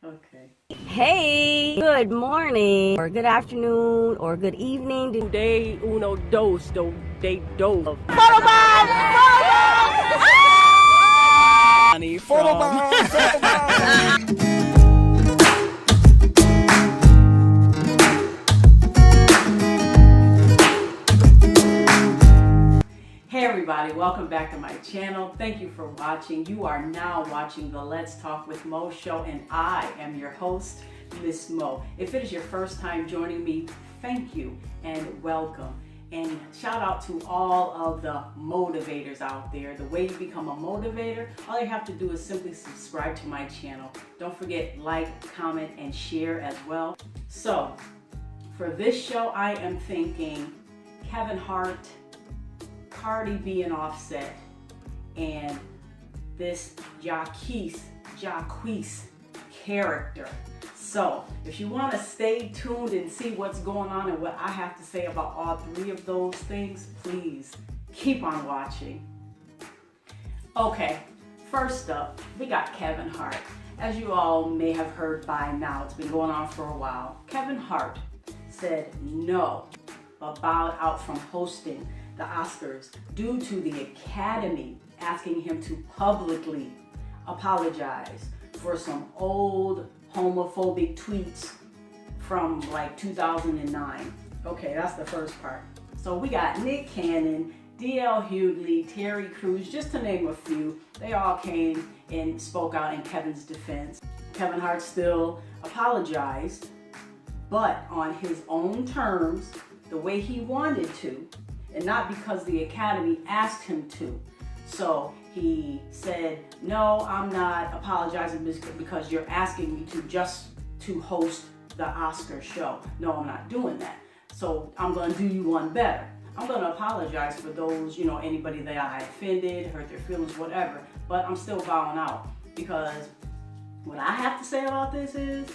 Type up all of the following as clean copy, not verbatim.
Okay. Hey, good morning, or good afternoon, or good evening. Day uno dos, day dos. Hey everybody, welcome back to my channel. Thank you for watching. You are now watching the Let's Talk with Mo show, and I am your host, Miss Mo. If it is your first time joining me, thank you and welcome. And shout out to all of the motivators out there. The way you become a motivator, all you have to do is simply subscribe to my channel. Don't forget, like, comment, and share as well. So, for this show, I am thinking Kevin Hart, Cardi B and Offset, and this Jacquees character. So if you want to stay tuned and see what's going on and what I have to say about all three of those things, please keep on watching. Okay, first up, we got Kevin Hart. As you all may have heard by now, it's been going on for a while. Kevin Hart said no, but bowed out from hosting the Oscars due to the Academy asking him to publicly apologize for some old homophobic tweets from like 2009. Okay, that's the first part. So we got Nick Cannon, D.L. Hughley, Terry Crews, just to name a few. They all came and spoke out in Kevin's defense. Kevin Hart still apologized, but on his own terms, the way he wanted to, and not because the Academy asked him to. So he said, no, I'm not apologizing because you're asking me to just to host the Oscar show. No, I'm not doing that. So I'm gonna do you one better. I'm gonna apologize for those, anybody that I offended, hurt their feelings, whatever, but I'm still bowing out because what I have to say about this is,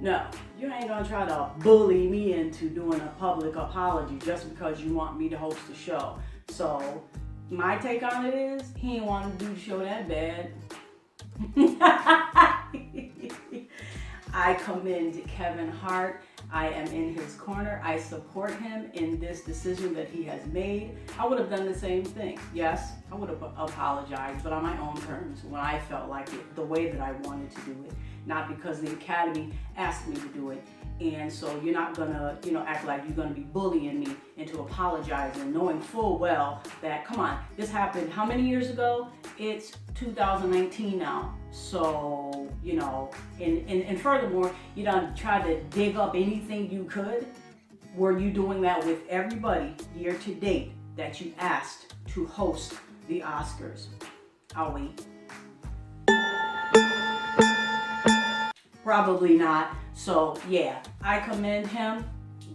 no, you ain't gonna try to bully me into doing a public apology just because you want me to host the show. So my take on it is, he ain't want to do the show that bad. I commend Kevin Hart. I am in his corner. I support him in this decision that he has made. I would have done the same thing. Yes, I would have apologized, but on my own terms, when I felt like it, the way that I wanted to do it, not because the Academy asked me to do it. And so you're not gonna, act like you're gonna be bullying me into apologizing, knowing full well that, come on, this happened how many years ago? It's 2019 now. So, and furthermore, you done tried to dig up anything you could. Were you doing that with everybody year to date that you asked to host the Oscars? I'll wait. Probably not. So yeah, I commend him.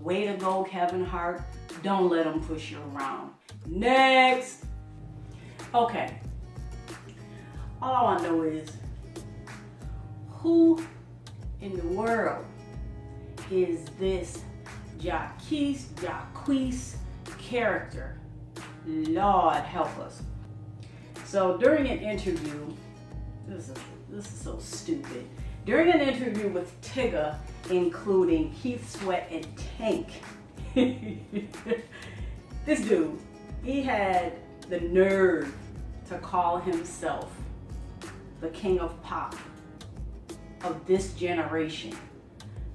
Way to go, Kevin Hart. Don't let him push you around. Next. Okay. All I want to know is, who in the world is this Jacquees character? Lord help us. So during an interview, this is so stupid. During an interview with Tigger, including Keith Sweat and Tank, this dude, he had the nerve to call himself the king of pop of this generation,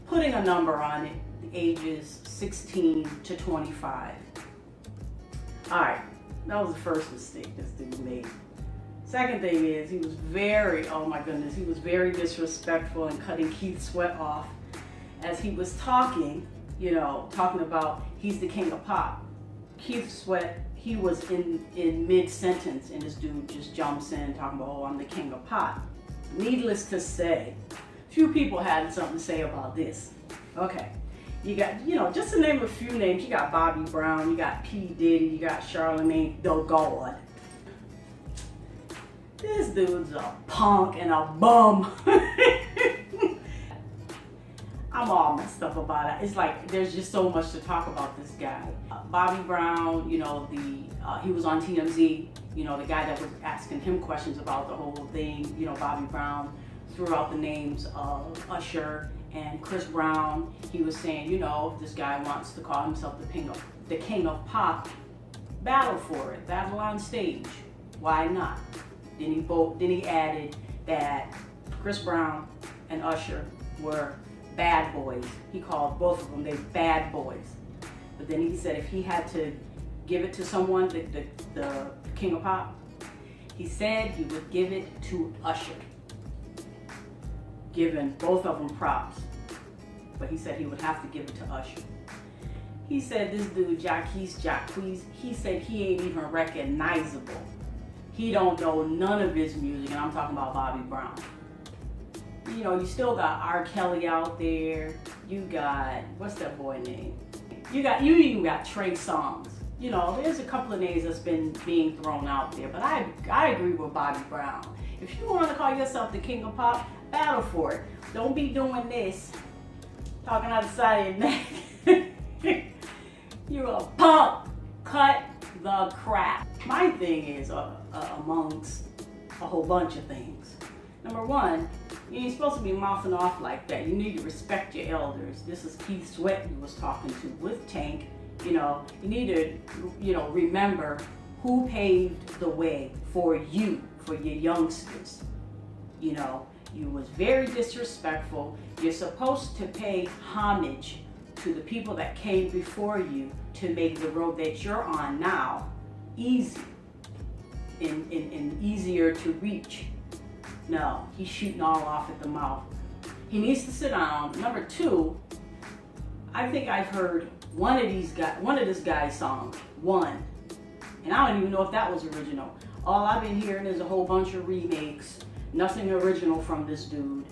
putting a number on it, the ages 16 to 25. All right, that was the first mistake this dude made. Second thing is, he was very disrespectful and cutting Keith Sweat off as he was talking about he's the king of pop. Keith Sweat, he was in mid-sentence and this dude just jumps in talking about, oh, I'm the king of pop. Needless to say, few people had something to say about this. Okay, you got, just to name a few names, you got Bobby Brown, you got P. Diddy, you got Charlamagne the God. This dude's a punk and a bum. I'm all messed up about it. It's like there's just so much to talk about this guy. Bobby Brown, he was on TMZ, the guy that was asking him questions about the whole thing, Bobby Brown threw out the names of Usher and Chris Brown. He was saying, you know, if this guy wants to call himself the king of pop, battle for it, battle on stage. Why not? Then he added that Chris Brown and Usher were bad boys. He called both of them, they bad boys. But then he said if he had to give it to someone, the king of pop, he said he would give it to Usher. Giving both of them props. But he said he would have to give it to Usher. He said this dude, Jacquees, he said he ain't even recognizable. He don't know none of his music, and I'm talking about Bobby Brown. You know, you still got R. Kelly out there. You got, what's that boy name? You even got Trey Songz. You know, there's a couple of names that's been being thrown out there, but I agree with Bobby Brown. If you want to call yourself the king of pop, battle for it. Don't be doing this, talking out the side of your neck. You're a punk. Cut the crap. My thing is amongst a whole bunch of things. Number one, you ain't supposed to be mouthing off like that. You need to respect your elders. This is Keith Sweat you was talking to with Tank. You know, you need to, you know, remember who paved the way for you, for your youngsters. You know, you was very disrespectful. You're supposed to pay homage to the people that came before you to make the road that you're on now easy and easier to reach. No, he's shooting all off at the mouth. He needs to sit down. Number two, I think I've heard one of this guy's songs, one, and I don't even know if that was original. All I've been hearing is a whole bunch of remakes, nothing original from this dude.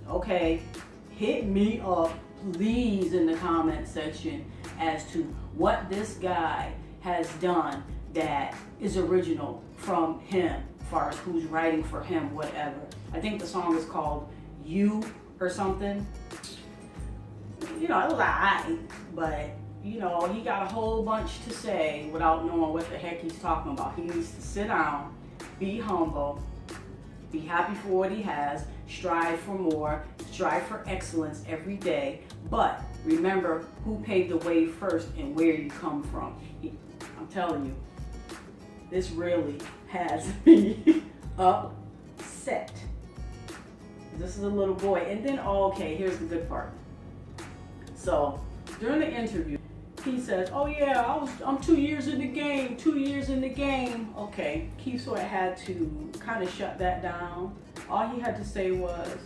Okay, hit me up, please, in the comment section as to what this guy has done that is original from him, as far as who's writing for him, whatever. I think the song is called You or something. You know, it was alright, but you know, he got a whole bunch to say without knowing what the heck he's talking about. He needs to sit down, be humble, be happy for what he has, strive for more, strive for excellence every day, but remember who paved the way first and where you come from. I'm telling you, this really has me upset. This is a little boy. And then, okay, here's the good part. So, during the interview, he says, oh yeah, I'm 2 years in the game, 2 years in the game. Okay, Keith Sweat had to kind of shut that down. All he had to say was,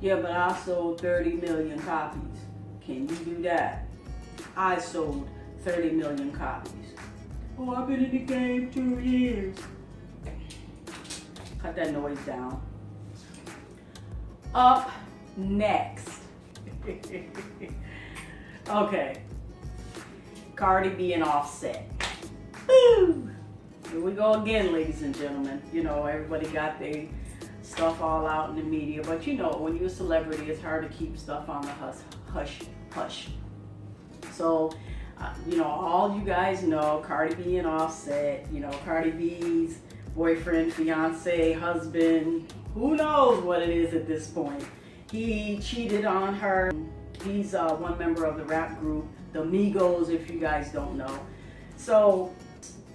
yeah, but I sold 30 million copies. Can you do that? I sold 30 million copies. Oh, I've been in the game 2 years. Cut that noise down. Up next. Okay. Cardi B and Offset. Woo! Here we go again, ladies and gentlemen. You know, everybody got their stuff all out in the media, but you know, when you're a celebrity, it's hard to keep stuff on the hush. So, you know, all you guys know, Cardi B and Offset, you know, Cardi B's boyfriend, fiance, husband, who knows what it is at this point. He cheated on her. He's one member of the rap group, the Migos, if you guys don't know. So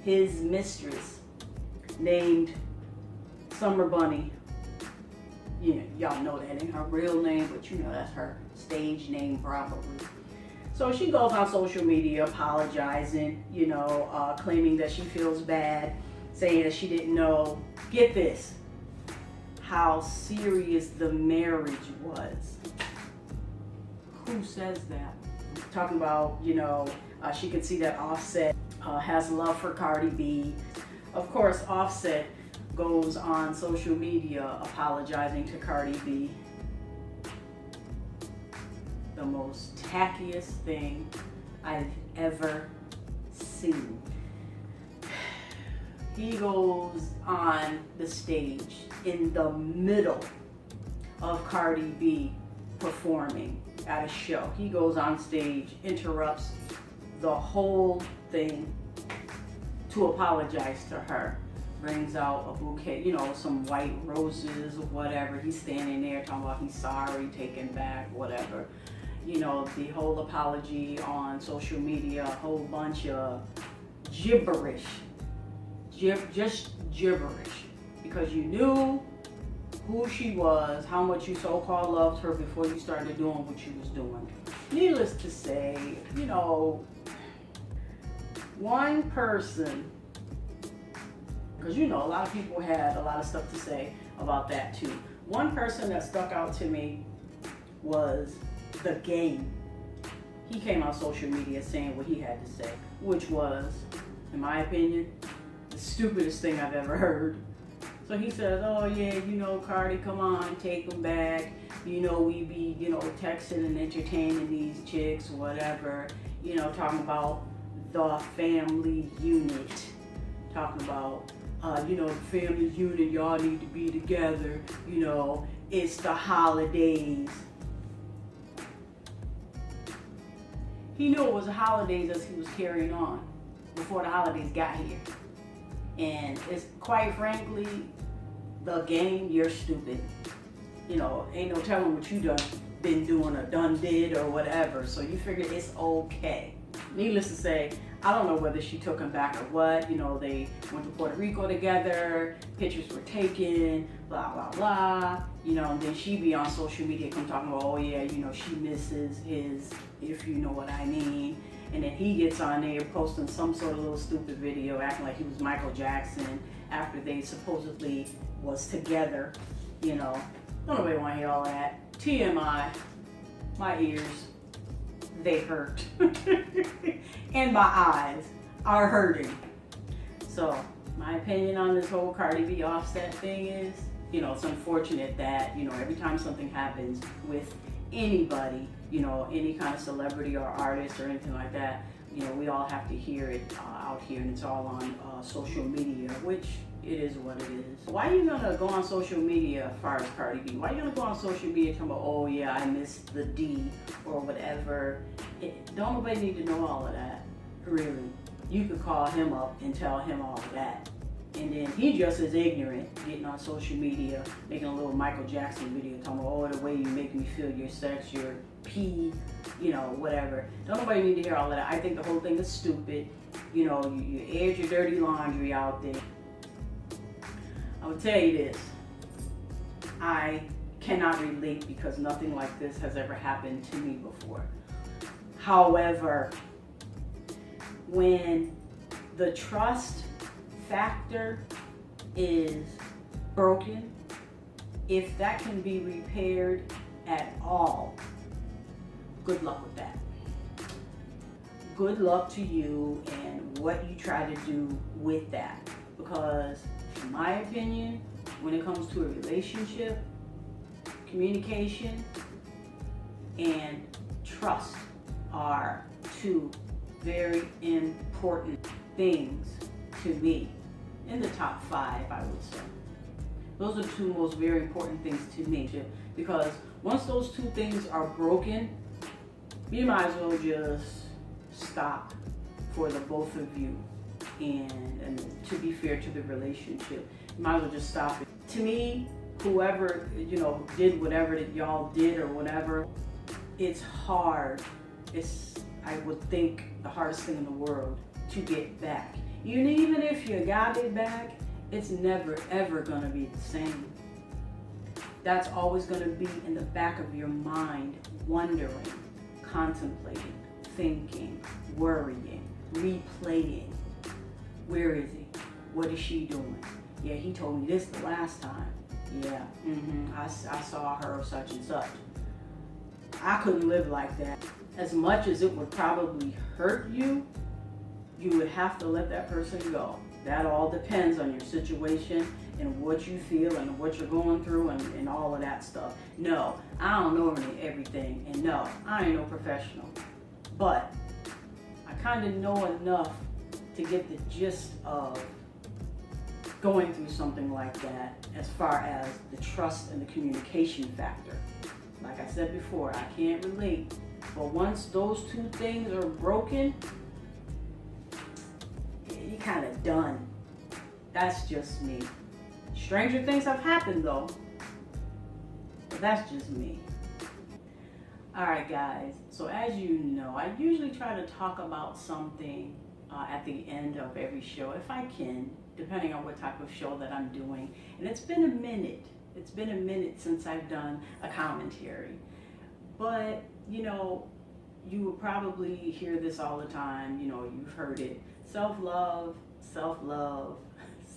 his mistress, named Summer Bunny, you know, y'all know that ain't her real name, but you know that's her stage name probably. So she goes on social media apologizing, you know, claiming that she feels bad, saying that she didn't know, get this, how serious the marriage was. Who says that? I'm talking about, you know, she could see that Offset has love for Cardi B. Of course, Offset goes on social media apologizing to Cardi B. The most tackiest thing I've ever seen. He goes on the stage in the middle of Cardi B performing at a show. He goes on stage, interrupts the whole thing to apologize to her. brings out a bouquet, some white roses or whatever. He's standing there talking about he's sorry, taking back, whatever. The whole apology on social media, a whole bunch of gibberish. Just gibberish. Because you knew who she was, how much you so-called loved her before you started doing what you was doing. Needless to say, one person, because a lot of people had a lot of stuff to say about that too. One person that stuck out to me was The Game. He came on social media saying what he had to say, which was, in my opinion, the stupidest thing I've ever heard. So he says, oh yeah, Cardi, come on, take them back. We be, texting and entertaining these chicks, whatever. Talking about the family unit. Talking about, the family unit, y'all need to be together. It's the holidays. He knew it was the holidays as he was carrying on before the holidays got here. And it's quite frankly, The Game, you're stupid. Ain't no telling what you been doing or done did or whatever. So you figure it's okay. Needless to say, I don't know whether she took him back or what. They went to Puerto Rico together, pictures were taken, blah, blah, blah. And then she be on social media come talking about, oh yeah, she misses his, if you know what I mean. And then he gets on there posting some sort of little stupid video acting like he was Michael Jackson after they supposedly was together. Don't nobody want to hear all that. TMI, my ears, they hurt. And my eyes are hurting. So my opinion on this whole Cardi B Offset thing is, it's unfortunate that, every time something happens with anybody, any kind of celebrity or artist or anything like that, we all have to hear it out here, and it's all on social media, which it is what it is. Why are you gonna go on social media as far as Cardi B? Why are you gonna go on social media talking about, oh yeah, I missed the D or whatever? Don't nobody need to know all of that, really. You could call him up and tell him all of that. And then he just as ignorant, getting on social media, making a little Michael Jackson video, talking about, oh, the way you make me feel, your sex, your pee, whatever. Don't nobody need to hear all of that. I think the whole thing is stupid. You aired your dirty laundry out there. I will tell you this. I cannot relate because nothing like this has ever happened to me before. However, when the trust factor is broken, if that can be repaired at all, good luck with that. Good luck to you and what you try to do with that. Because in my opinion, when it comes to a relationship, communication and trust are two very important things to me. In the top 5, I would say. Those are the two most very important things to me. Because once those two things are broken, you might as well just stop for the both of you. And to be fair to the relationship, you might as well just stop it. To me, whoever, did whatever that y'all did or whatever, it's hard. It's, I would think, the hardest thing in the world to get back. Even if you got it back, it's never ever gonna be the same. That's always gonna be in the back of your mind, wondering, contemplating, thinking, worrying, replaying. Where is he? What is she doing? Yeah, he told me this the last time. Yeah, I saw her such and such. I couldn't live like that. As much as it would probably hurt you, you would have to let that person go. That all depends on your situation and what you feel and what you're going through and all of that stuff. No, I don't know everything, and no, I ain't no professional. But I kind of know enough to get the gist of going through something like that as far as the trust and the communication factor. Like I said before, I can't relate. But once those two things are broken, you're kind of done. That's just me. Stranger things have happened though, but that's just me. Alright guys, so as you know, I usually try to talk about something at the end of every show, if I can, depending on what type of show that I'm doing. And it's been a minute. It's been a minute since I've done a commentary. But, you know, you will probably hear this all the time. You know, you've heard it. Self-love, self-love,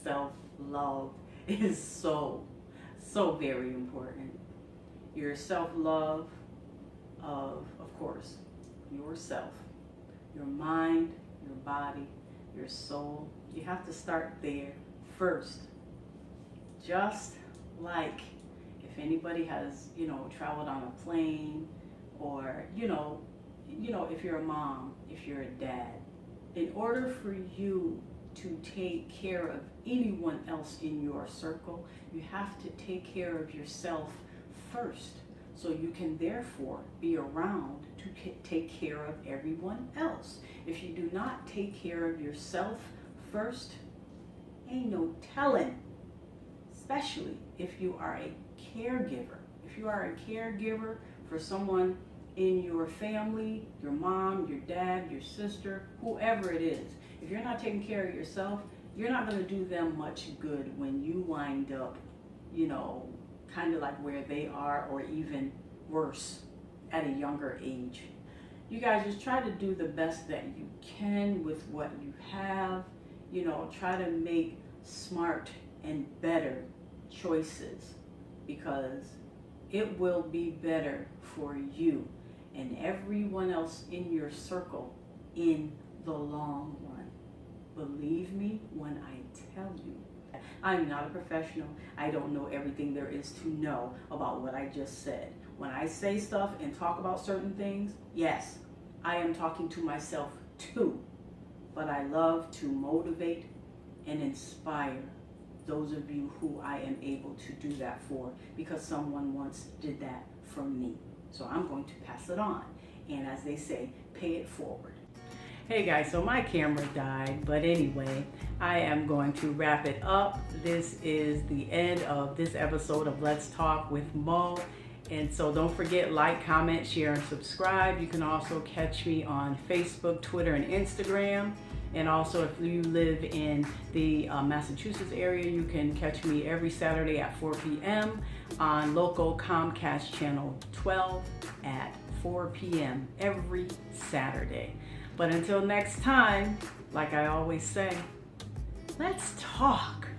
self-love is so very important. Your self-love of course, yourself, your mind, your body, your soul. You have to start there first. Just like if anybody has, you know, traveled on a plane, or, you know, if you're a mom, if you're a dad, in order for you to take care of anyone else in your circle, you have to take care of yourself first. So you can therefore be around to take care of everyone else. If you do not take care of yourself first, ain't no telling, especially if you are a caregiver. If you are a caregiver for someone in your family, your mom, your dad, your sister, whoever it is, if you're not taking care of yourself, you're not going to do them much good when you wind up, you know, kind of like where they are, or even worse, at a younger age. You guys just try to do the best that you can with what you have. You know, try to make smart and better choices, because it will be better for you and everyone else in your circle in the long run. Believe me when I tell you. I'm not a professional. I don't know everything there is to know about what I just said. When I say stuff and talk about certain things, yes, I am talking to myself too. But I love to motivate and inspire those of you who I am able to do that for, because someone once did that for me. So I'm going to pass it on. And as they say, pay it forward. Hey guys, so my camera died, but anyway, I am going to wrap it up. This is the end of this episode of Let's Talk with Mo. And so don't forget, like, comment, share, and subscribe. You can also catch me on Facebook, Twitter, and Instagram. And also, if you live in the Massachusetts area, you can catch me every Saturday at 4 p.m. on local Comcast channel 12 at 4 p.m. every Saturday. But until next time, like I always say, let's talk.